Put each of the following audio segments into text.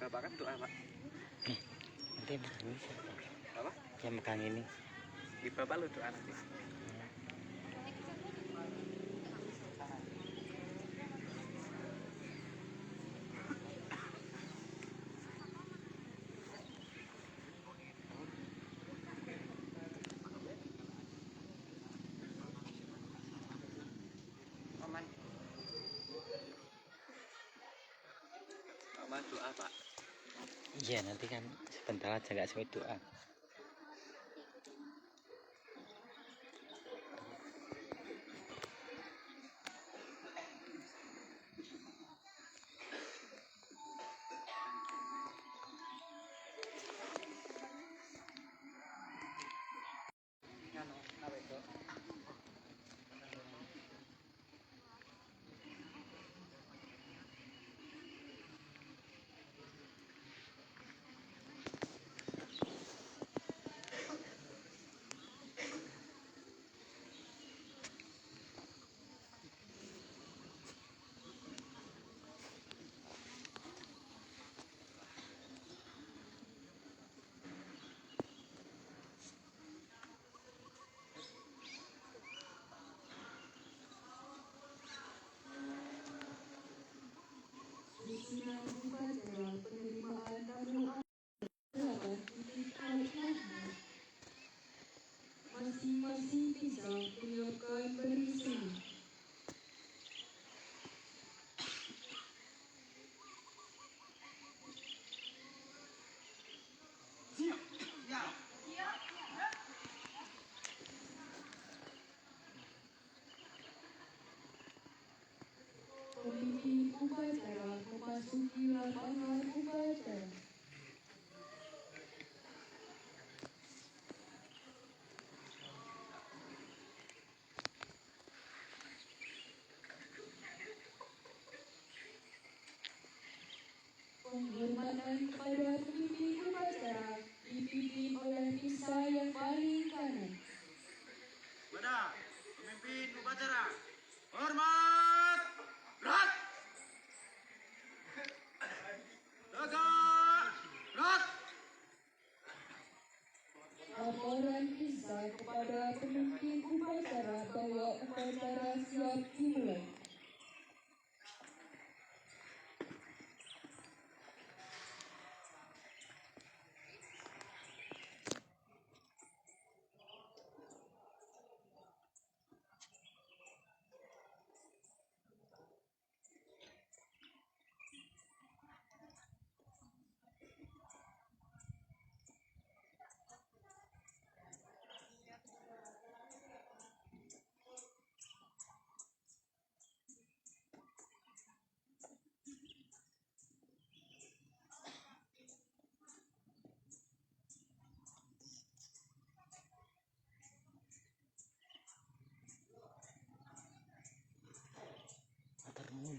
Bapak kan doa, Pak. Nanti makan ini siapa? Apa? Yang makan ini. Di Bapak lu doa nanti. Aman. Aman doa, Pak. Iya, nanti kan sebentar aja nggak sampai doa. Masing-masing pisau menyiapkan berisi. Pemimpin upacara memasuki lapangan upacara. Penghormatan kepada pemimpin upacara dipimpin oleh Nisa yang paling kanan. Kepada pemimpin upacara, hormat, gerak, tegak, gerak. Laporan Nisa kepada pemimpin upacara bahwa upacara siap dimulai. Matur nuwun.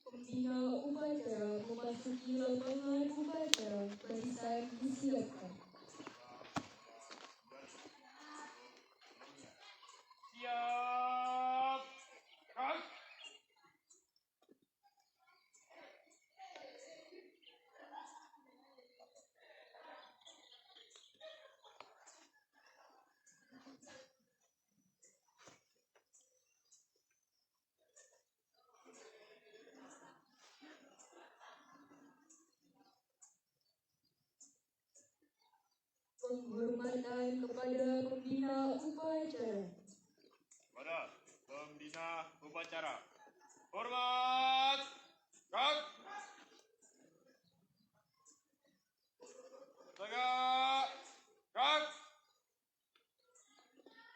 Pembina upacara memasuki lapangan upacara, barisan disiapkan. Siap, gerak. Penghormatan kepada pembina upacara. Kepada pembina upacara, hormat, gerak, tegak, gerak.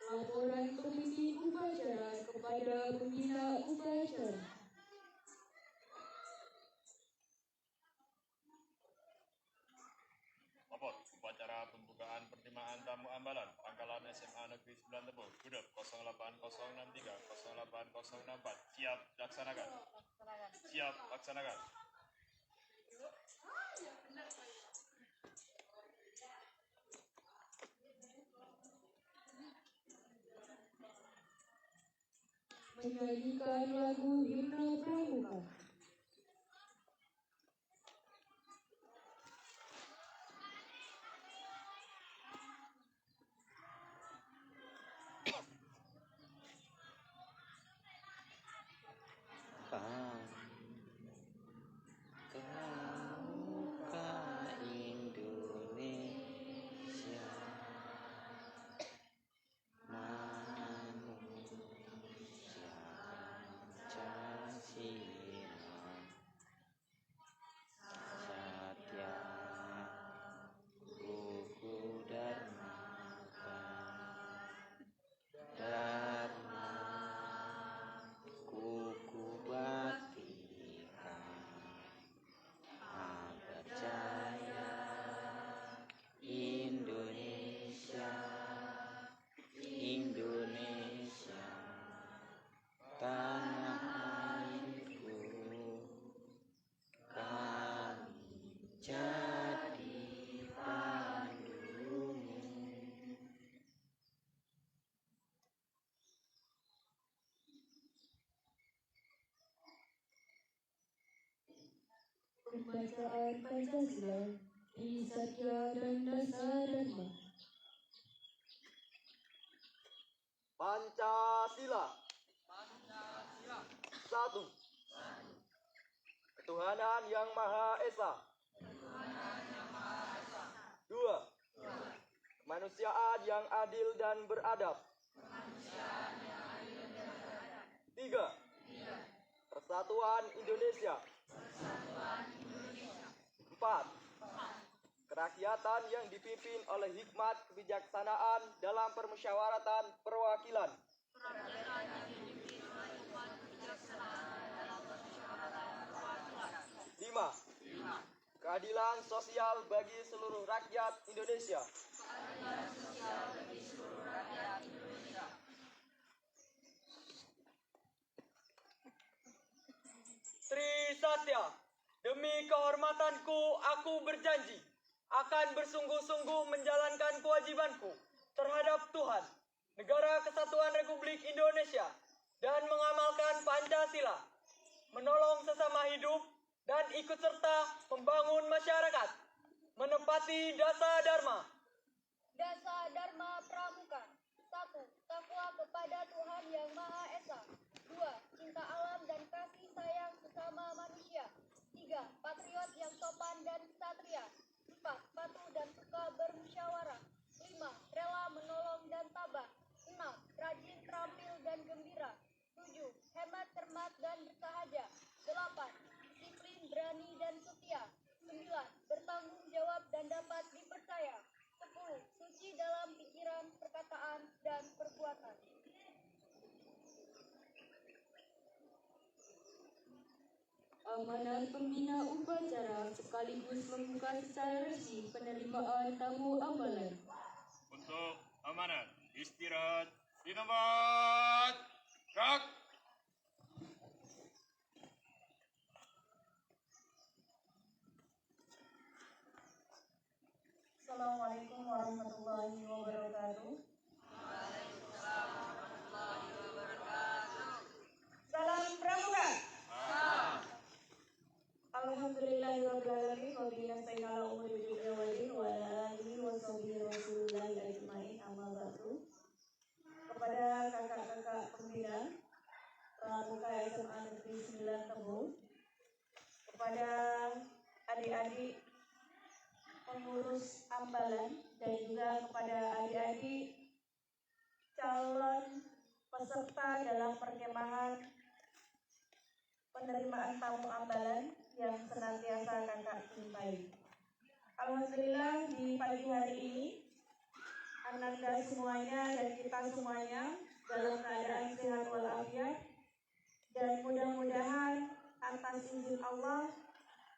Laporan pemimpin upacara kepada pembina upacara. Lapor upacara pembukaan penerimaan tamu ambalan Pangkalan SMA Negeri 9 Tebul, Gudeg 08063 08064. Siap laksanakan. Siap laksanakan. Menyanyikan lagu himne pramuka. Pramuka Indonesia, manusia Pancasila, Satya Buku Dharma Dharma Kuku Batika Agar Jaya Indonesia, Indonesia tanah airku, kami jadi pandumu. Pembacaan Pancasila di Satya dan Dasar Dharma. Pancasila. Satu. Ketuhanan Yang Maha Esa. Dua. Kemanusiaan yang adil dan beradab. Tiga. Persatuan Indonesia. Empat. Kerakyatan yang dipimpin oleh hikmat kebijaksanaan dalam permusyawaratan perwakilan. Lima. Keadilan sosial bagi seluruh rakyat Indonesia. Trisatya, demi kehormatanku aku berjanji akan bersungguh-sungguh menjalankan kewajibanku terhadap Tuhan, Negara Kesatuan Republik Indonesia, dan mengamalkan Pancasila, menolong sesama hidup, dan ikut serta membangun masyarakat, menepati Dasa Dharma. Dasa Dharma Pramuka. 1. Takwa kepada Tuhan Yang Maha Esa. 2. Cinta alam dan kasih sayang sesama manusia. 3. Patriot yang sopan dan ksatria. 4. Patuh dan suka bermusyawarah. 5. Rela menolong dan tabah. 6. Rajin, terampil, dan gembira. 7. Hemat, cermat, dan bersahaja. 8. Disiplin, berani, dan setia. 9. Bertanggung jawab dan dapat dipercaya. 10. Suci dalam pikiran, perkataan, dan perbuatan. Amanat pembina upacara sekaligus membuka secara resmi penerimaan tamu ambalan. Untuk amanat, istirahat di tempat. Gerak. Assalamualaikum warahmatullahi wabarakatuh. Salam Pramuka. Alhamdulillahirabbil alamin wa bihi nasta'in ala umuri dunya wal din wa ala alihi wa sahbihi rasulillahi ajmain, amma ba'du. Kepada kakak-kakak pembina Pramuka SMA Negeri 9 Tebul, kepada adik-adik pengurus ambalan, dan juga kepada adik-adik calon peserta dalam perkemahan penerimaan tamu ambalan yang senantiasa kakak cintai. Alhamdulillah di pagi hari ini Ananda semuanya dan kita semuanya dalam keadaan sehat walafiat, dan mudah-mudahan atas izin Allah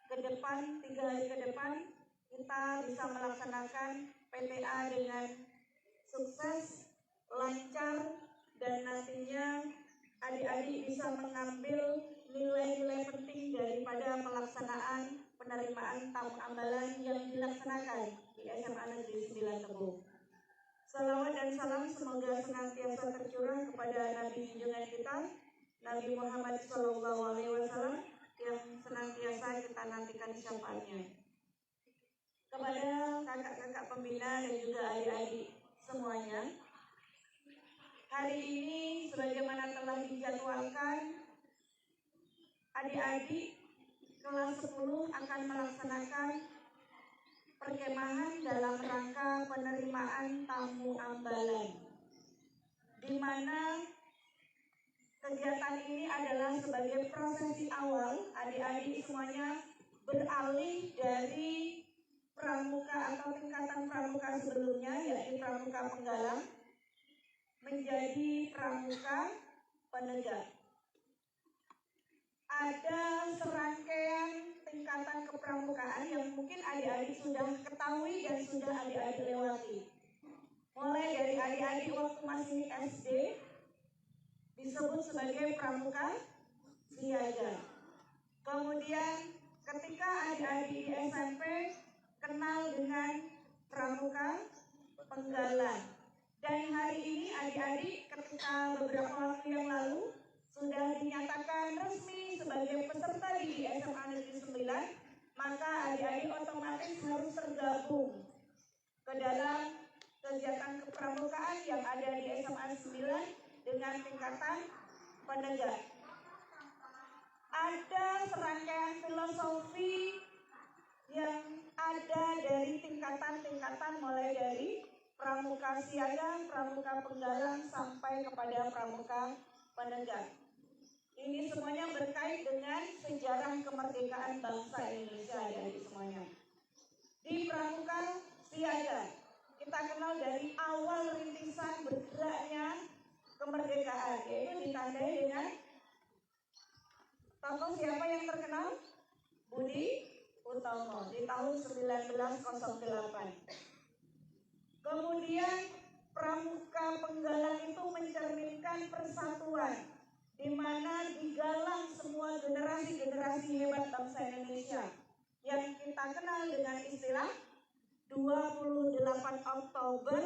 ke depan, 3 hari ke depan, kita bisa melaksanakan PTA dengan sukses, lancar, dan nantinya adik-adik bisa mengambil nilai-nilai penting daripada pelaksanaan penerimaan tamu ambalan yang dilaksanakan di SMA Negeri 9 Tebo. Salawat dan salam semoga senantiasa tercurah kepada Nabi junjungan kita, Nabi Muhammad SAW, yang senantiasa kita nantikan syafaatnya. Kepada kakak-kakak pembina dan juga adik-adik semuanya, hari ini sebagaimana telah dijadwalkan, adik-adik kelas 10 akan melaksanakan perkemahan dalam rangka penerimaan tamu ambalan, di mana kegiatan ini adalah sebagai prosesi awal adik-adik semuanya beralih dari pramuka atau tingkatan pramuka sebelumnya, yaitu pramuka penggalang, menjadi pramuka penegak. Ada serangkaian tingkatan kepramukaan yang mungkin adik-adik sudah ketahui dan sudah adik-adik lewati. Mulai dari adik-adik waktu masih SD disebut sebagai pramuka siaga. Kemudian ketika adik-adik di SMP kenal dengan pramuka penggalang. Dan hari ini adik-adik ketika beberapa waktu yang lalu sudah dinyatakan resmi sebagai peserta di SMA Negeri 9, maka adik-adik otomatis harus tergabung ke dalam kegiatan kepramukaan yang ada di SMA 9 dengan tingkatan penegak. Ada serangkaian filosofi yang ada dari tingkatan-tingkatan mulai dari pramuka siaga, pramuka penggalang sampai kepada pramuka penegak. Ini semuanya berkait dengan sejarah kemerdekaan bangsa Indonesia dari semuanya. Di pramuka siaga kita kenal dari awal rintisan bergeraknya kemerdekaan, yaitu ditandai dengan tokoh siapa yang terkenal? Budi Utomo di tahun 1908. Kemudian pramuka penggalang itu mencerminkan persatuan, di mana digalang semua generasi-generasi hebat bangsa Indonesia yang kita kenal dengan istilah 28 Oktober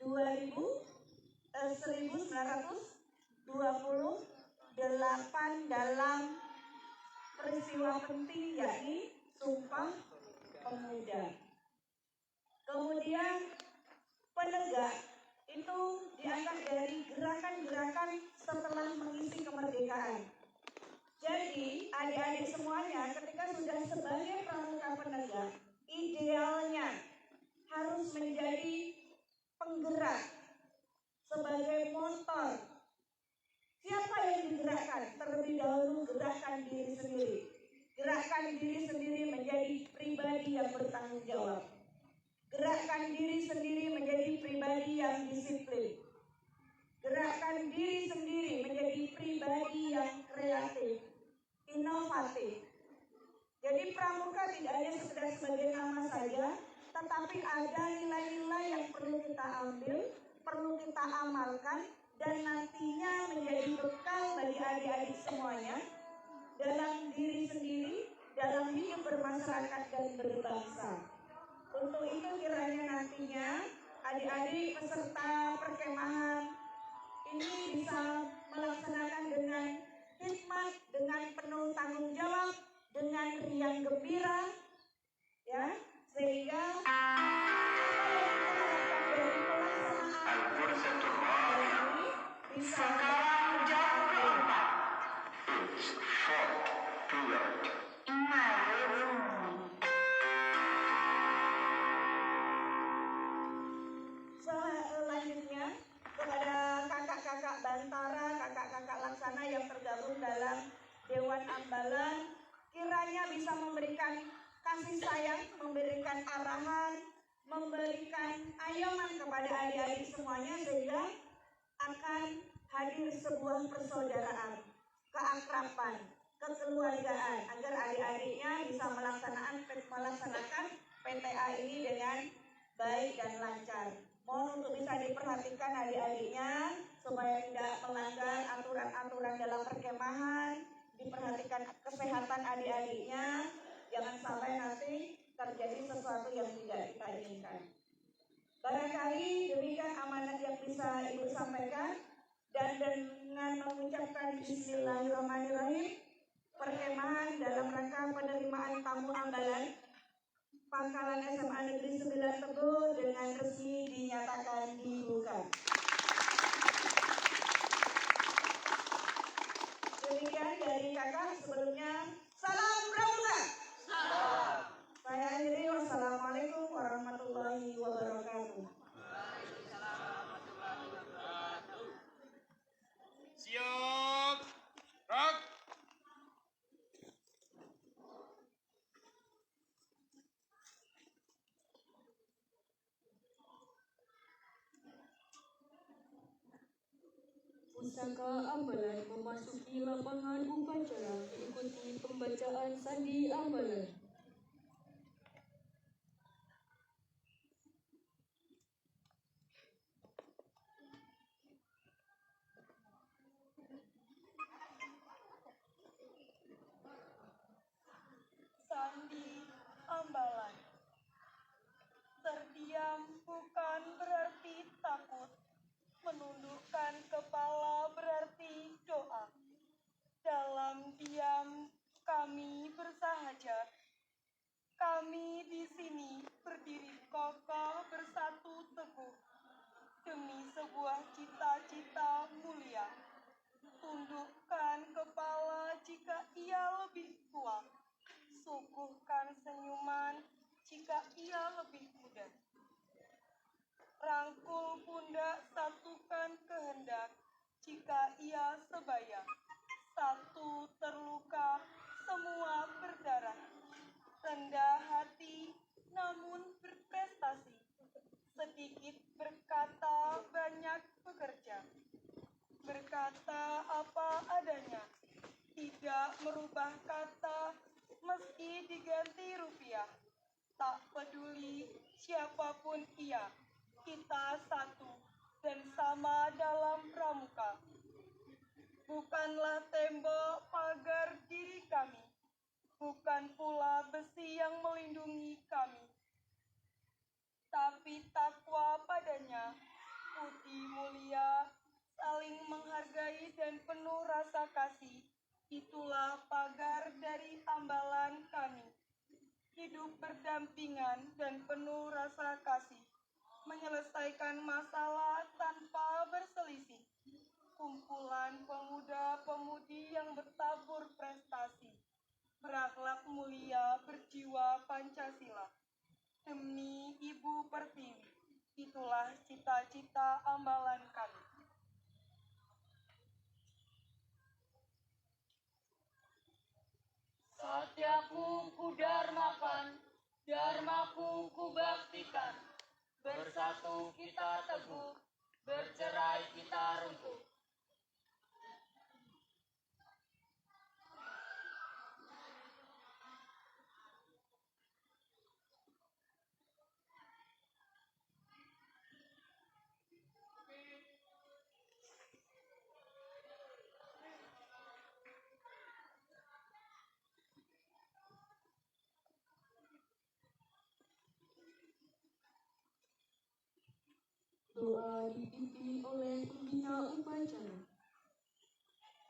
1928 dalam peristiwa penting yakni Sumpah Pemuda. Kemudian penegak itu diangkat dari gerakan-gerakan setelah mengisi kemerdekaan. Jadi adik-adik semuanya ketika sudah sebagai pramuka penegak, idealnya harus menjadi penggerak sebagai motor. Siapa yang digerakkan? Terlebih dahulu gerakkan diri sendiri. Gerakkan diri sendiri menjadi pribadi yang bertanggung jawab. Gerakkan diri sendiri menjadi pribadi yang disiplin. Gerakkan diri sendiri menjadi pribadi yang kreatif, inovatif. Jadi pramuka tidak hanya sekedar sebagai nama saja, tetapi ada nilai-nilai yang perlu kita ambil, perlu kita amalkan, dan nantinya menjadi bekal bagi adik-adik semuanya dalam diri sendiri, dalam hidup bermasyarakat dan berbangsa. Untuk itu kiranya nantinya adik-adik peserta perkemahan ini bisa melaksanakan dengan hikmat, dengan penuh tanggung jawab, dengan riang gembira, ya, sehingga sekarang jam keempat. It's 4 period in my room. Selanjutnya kepada kakak-kakak Bantara, kakak-kakak Laksana yang tergabung dalam Dewan Ambalan, kiranya bisa memberikan kasih sayang, memberikan arahan, memberikan ayoman kepada adik-adik semuanya sehingga akan hadir sebuah persaudaraan, keakraban, kekeluargaan agar adik-adiknya bisa melaksanakan PTA ini dengan baik dan lancar. Mohon untuk bisa diperhatikan adik-adiknya supaya tidak melanggar aturan-aturan dalam perkemahan, diperhatikan kesehatan adik-adiknya, jangan sampai nanti terjadi sesuatu yang tidak kita inginkan. Barangkali demikian amanat yang bisa Ibu sampaikan, dan dengan mengucapkan Bismillahirrahmanirrahim, perkemahan dalam rangka penerimaan tamu ambalan Pangkalan SMA Negeri 9 Teguh dengan resmi dinyatakan dibuka. Demikian dari kakak, sebelumnya salam pramuka. Saya akhiri, wassalamualaikum warahmatullahi wabarakatuh. Siap. Rak. Pusaka ambalan memasuki lapangan upacara mengikuti pembacaan sandi ambalan. Sandi ambalan. Terdiam bukan berarti takut. Menundukkan kepala berarti doa. Dalam diam kami bersahaja. Kami di sini berdiri kokoh bersatu teguh demi sebuah cita-cita mulia. Tundukkan kepala jika ia lebih tua. Suguhkan senyuman jika ia lebih muda. Rangkul pundak, satukan kehendak jika ia sebaya. Satu terluka, semua berdarah. Rendah hati, namun berprestasi. Sedikit berkata, banyak bekerja. Berkata apa adanya, tidak merubah kata meski diganti rupiah. Tak peduli siapapun ia, kita satu dan sama dalam pramuka. Bukanlah tembok pagar diri kami, bukan pula besi yang melindungi kami, tapi takwa padanya, putih mulia, saling menghargai dan penuh rasa kasih. Itulah pagar dari ambalan kami. Hidup berdampingan dan penuh rasa kasih. Menyelesaikan masalah tanpa berselisih. Kumpulan pemuda-pemudi yang bertabur prestasi. Berakhlak mulia, berjiwa Pancasila. Demi Ibu Pertiwi, itulah cita-cita ambalan kami. Satyaku kudarmakan, dharmaku kubaktikan. Bersatu kita teguh, bercerai kita runtuh. Doa dipimpin oleh pembina upacara.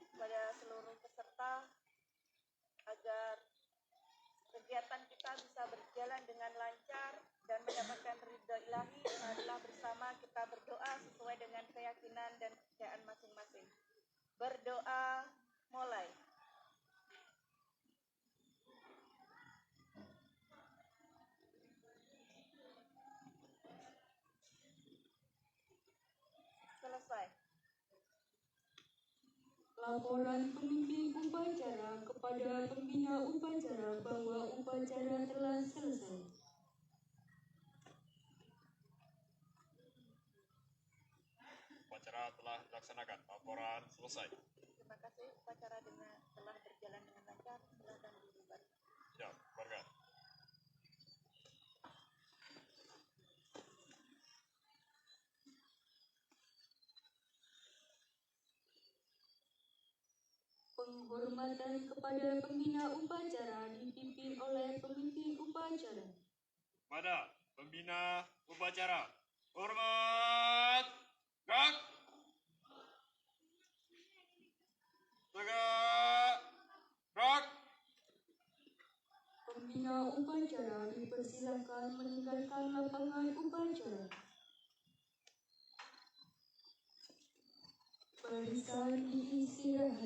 Kepada seluruh peserta agar kegiatan kita bisa berjalan dengan lancar dan mendapatkan ridho ilahi, marilah bersama kita berdoa sesuai dengan keyakinan dan kepercayaan masing-masing. Berdoa mulai. Selesai. Laporan pemimpin upacara kepada pembina upacara bahwa upacara telah selesai. Upacara telah dilaksanakan. Laporan selesai. Terima kasih, upacara telah berjalan dengan lancar. Silakan dibubarkan. Ya, warga. Penghormatan kepada pembina upacara dipimpin oleh pemimpin upacara. Pada pembina upacara, hormat, gerak, tegak, gerak. Pembina upacara dipersilakan meninggalkan lapangan upacara. Barisan diistirahat.